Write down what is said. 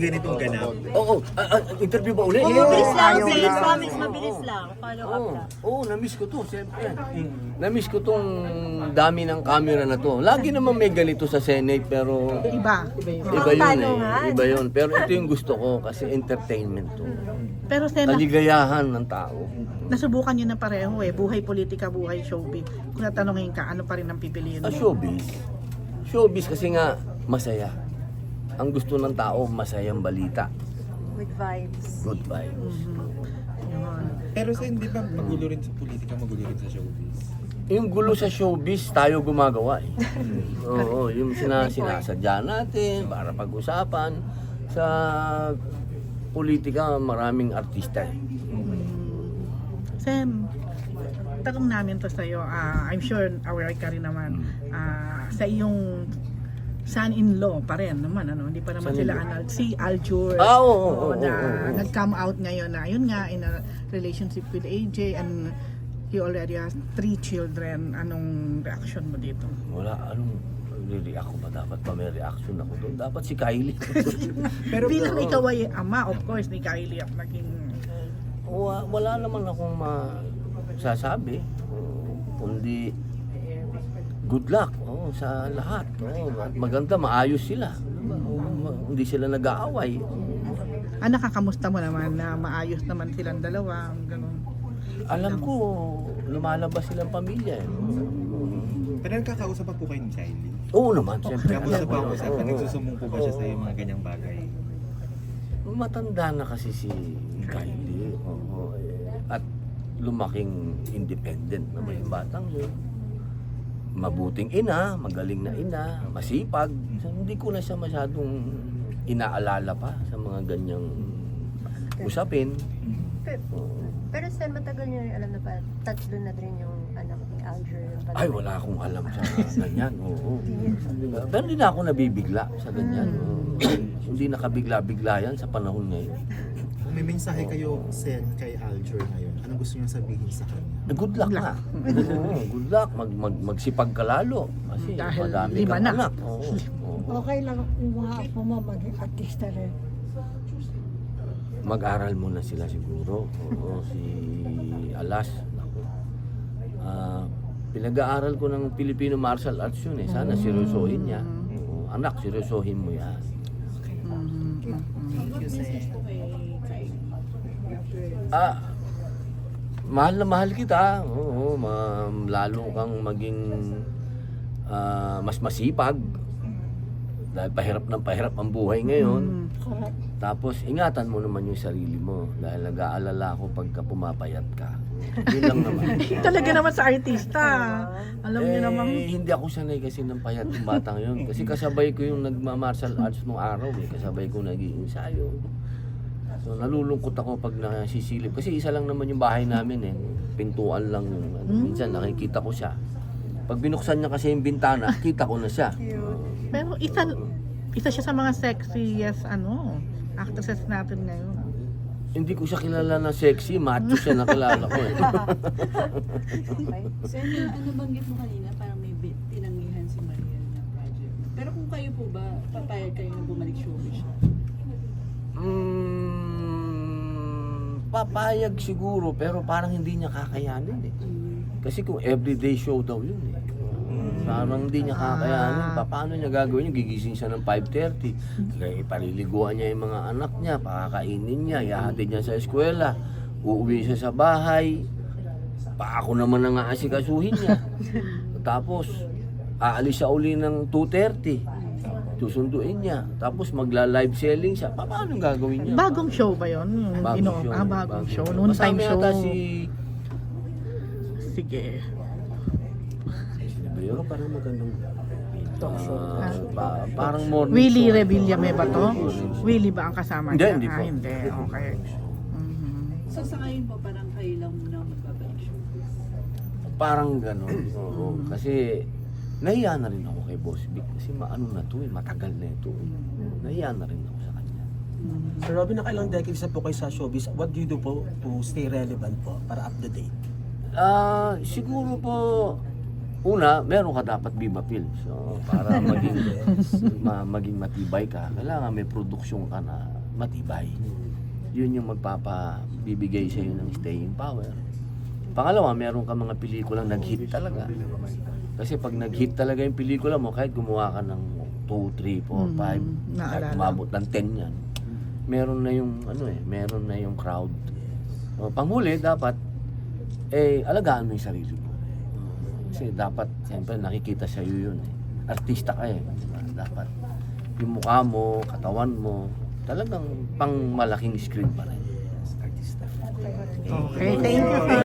ganitong ganap. Oo, interview ba ulit? Mabilis lang, ayaw please. na. Promise, mabilis lang. Follow up Oo, lang. na-miss ko to, siyempre. Na-miss ko tong dami ng camera na to. Lagi naman may ganito sa Senate, pero Iba. iba yun eh. Iba yun. Pero ito yung gusto ko kasi entertainment to. Pero Sen, Kaligayahan ng tao. nasubukan nyo na pareho eh. Buhay politika, buhay showbiz. Kung natanongin ka, ano pa rin ang pipiliin mo? Showbiz. Showbiz kasi nga masaya. Ang gusto ng tao, masayang balita. With vibes. Good vibes. Yun. Pero sa hindi ba magulo rin sa politika, magulo rin sa showbiz? Yung gulo sa showbiz, tayo gumagawa eh. Oo, yung sinasadya natin para pag-usapan. Sa politika, maraming artista eh. Sen, tanong namin to sa'yo. I'm sure aware ka rin naman. Sa iyong son-in-law pa rin naman, ano? Hindi pa naman sila Son-in-law. si Aljur. Oo, na nag-come out ngayon na ayun nga in a relationship with AJ and he already has 3 children. Anong reaction mo dito? Wala, react ko ba? Dapat pa may reaction ako doon. Dapat si Kylie. Pero Bilang ikaw ay ama, of course, ni Kylie ang naging... Wala naman akong masasabi. Kundi good luck sa lahat. At maganda, maayos sila. Hindi sila nag-aaway. Nakakamusta mo naman na maayos naman silang dalawa, ganun. Alam ko, lumalabas silang pamilya. Pero nagkakausap pa po kayo ni Kylie? Oo naman, siyempre. Kamusta pa ako sa Oo. nagsusumong po ba siya sa mga ganyang bagay? Matanda na kasi si Kylie. Oo, at lumaking independent naman yung batang yun. Mabuting ina, magaling na ina, masipag. So, hindi ko na siya masyadong inaalala pa sa mga ganyang usapin. Pero Sen, matagal niyo rin alam na pa, tatlo na rin yung anak ni Aljur. Ay, wala akong alam sa ganyan. Oo. Pero hindi na ako nabibigla sa ganyan. Oo. Hindi nakabigla-bigla yan sa panahon ngayon. Kung may mensahe kayo send kay Aljur ngayon, anong gusto niyo sabihin sa kanya? Good luck na. Oo, good luck. Magsipag ka lalo. Kasi Dahil madami 5 kang na. anak. Oo. Okay lang kung mga apo mo maging artista rin. Mag-aral muna sila siguro. Oo, si Alas. Naku. Pinag-aaral ko ng Filipino martial arts yun eh. Sana seryosohin niya. Oo, anak, seryosohin mo yan. Mahal na mahal kita. Oo, lalo kang maging mas masipag. Dahil pahirap ang buhay ngayon. Tapos ingatan mo naman yung sarili mo dahil nag-aalala ako pagka pumapayat ka. Yun lang naman. Talaga naman sa artista. Alam niyo naman. Hindi ako sanay kasi ng payat ng batang yun. Kasi kasabay ko yung nagma-martial arts nung araw eh. Kasabay ko nag-iinsayo. So nalulungkot ako pag nasisilip. Kasi isa lang naman yung bahay namin eh. Pintuan lang yung minsan nakikita ko siya. Pag binuksan niya kasi yung bintana, kita ko na siya. Pero isa siya sa mga sexiest actresses natin ngayon. Hindi ko siya kilala na sexy, macho siya nakilala ko eh. Sen, ano banggit mo kanina, parang may tinanggihan si Mariel na project. Pero kung kayo po ba, papayag kayo na bumalik showbiz siya? Papayag siguro, pero parang hindi niya kakayanin eh. Kasi kung everyday show daw yun eh. Parang hindi niya kakayanin. Paano niya gagawin yun? Gigising siya ng 5:30. Kaya ipaliliguan niya yung mga anak niya, pakakainin niya, ihahatid niya sa eskwela, uuwi siya sa bahay. Ako naman ang aasikasuhin niya. Tapos, aalis siya uli ng 2:30. Susunduin niya. Tapos magla-live selling siya. Paano gagawin niya? Bagong show ba yun? Yung Bagong show. bagong show. Noon time Kasama show. yata si... Sige. Pero parang magandang parang morning Willie show. Revillame ba to? Willie ba ang kasama Hindi, niya? hindi po. Hindi. Okay. So sa ngayon po, parang kayo lang muna magbabalik showbiz? Parang gano'n. Oo. Kasi nahiya na rin ako kay Boss Vic kasi maano na to eh, matagal na ito. Nahiya na rin ako sa kanya. Sir Robin, nakailang decades na po kayo sa showbiz. What do you do po to stay relevant po para up to date? Siguro po una, meron ka dapat Viva Films. So, para maging matibay ka, kailangan may produksyon ka na matibay. Yun yung magpapabibigay sa iyo ng staying power. Pangalawa, meron ka mga pelikulang nag-hit talaga. Kasi pag nag-hit talaga yung pelikula mo, kahit gumawa ka ng 2, 3, 4, 5, kahit naalala. umabot ng 10 yan, meron na yung meron na yung crowd. So, panghuli, dapat alagaan mo yung sarili mo. Kasi dapat, siyempre, nakikita sa iyo yun. Artista ka Dapat yung mukha mo, katawan mo, talagang pang malaking screen pa rin. Artista. Okay, thank you.